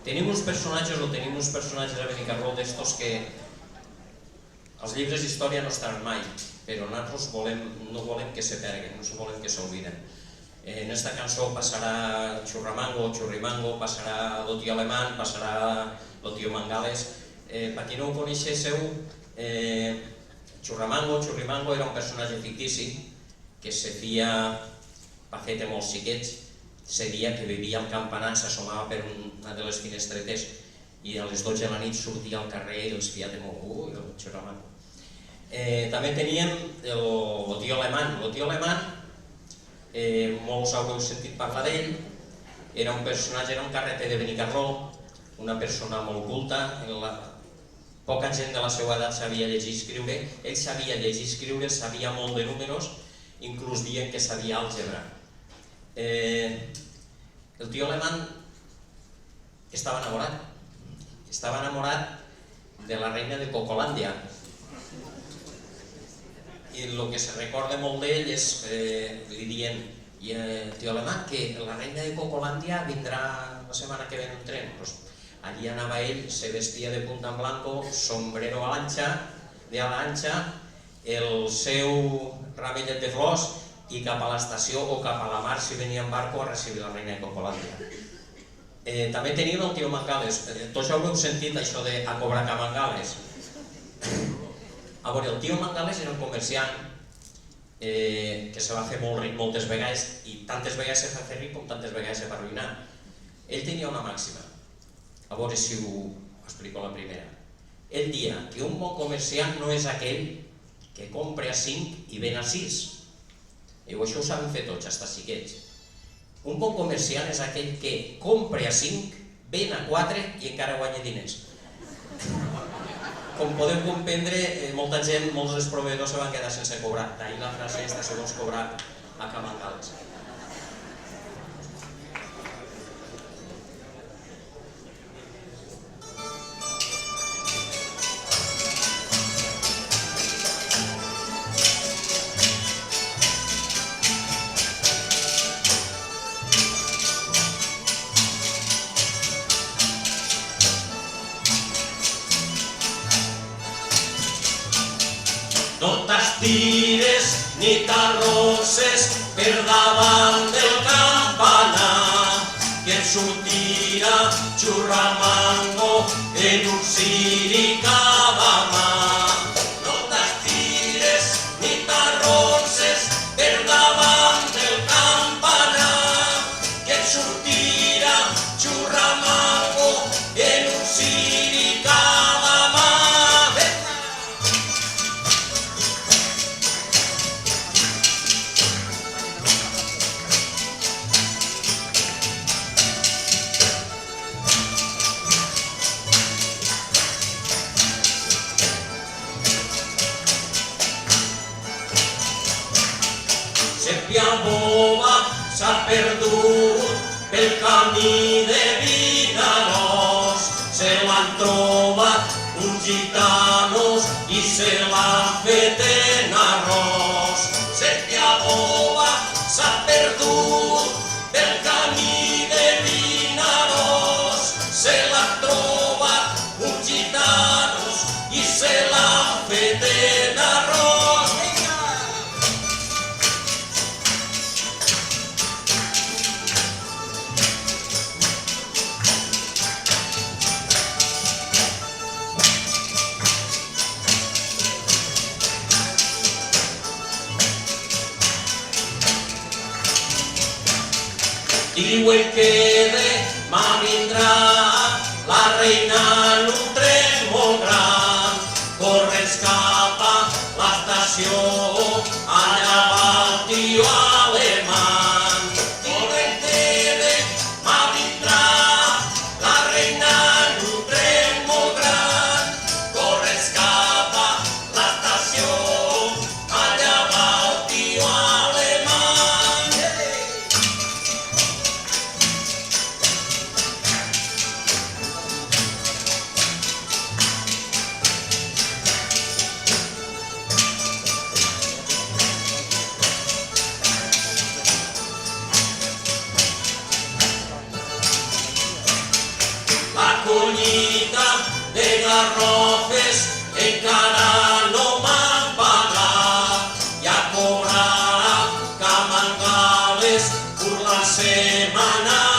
tenim uns personatges a Benicarló d'estos que els llibres d'història no estaran mai, però nosaltres no volem que se perguen, no volem que s'obliden. En esta cançó passarà Churrimango, passarà lo tío Alemán, passarà lo tío Mangales. Per qui no ho coneixéssiu, Churrimango era un personatge fictici que se feia pacete molt xiquets, se dia que vivia al campanar, s'assomava per una de les finestretes i a les 12 de la nit sortia al carrer i els feia de molt, el Churrimango. També teníem el tío Alemán. El tío Alemán, molts haureu sentit parlar d'ell, era un personatge, era un carreter de Benicarló, una persona molt culta, poca gent de la seva edat sabia llegir i escriure, ell sabia llegir i escriure, sabia molt de números, inclús dient que sabia àlgebra. El tío Alemán estava enamorat de la reina de Cocolàndia, i el que se recorda molt d'ell és li dient tío Alemán, que la reina de Cocolàndia vindrà la setmana que ve en un tren. Allí anava ell, se vestia de punta en blanco, sombrero de ala ancha, el seu ramellet de flors i cap a l'estació o cap a la mar, si venia en barco, a recibir la reina de Cocolàndia. També teníem el tío Mangales. Tots haureu sentit això de a cobrar a Mangales. A veure, el tío Mangales era un comerciant que se va fer molt ric moltes vegades, i tantes vegades se va fer ric com tantes vegades se va arruïnar. Ell tenia una màxima, a veure si ho explico la primera. Ell dia que un bon comerciant no és aquell que compra a 5 i ven a 6. I això ho saben fer tots, fins xiquets. Un bon comerciant és aquell que compra a 5, ven a 4 i encara guanya diners. Com podeu comprendre, molta gent, molts dels proveïdors se van quedar sense cobrar. D'ahir la frase està segons cobrar a Camangales. No t'estires ni t'arrosses per davant del campanar, que et sortirà Churrimango en un ciri cada mà. No t'estires ni t'arrosses per davant del campanar, que et sortirà Churrimango en un ciri cada mà. Sèpia boba s'ha perdut pel camí de Vinaròs, se l'han trobat uns gitanos i se l'han fet en arròs. Sèpia boba s'ha perdut pel camí de Vinaròs, se l'han trobat uns gitanos i se l'han fet en arròs. Diuen que demà vindrà la reina en un tren molt gran, corres cap a l'estació, allà va el tío Alemán. Diuen que demà vindrà la reina en un tren molt gran, corres cap a l'estació, allà va el tío Alemán. collita de garrofes encara no m'han pagat. Ja cobrarà Camangales per la setmana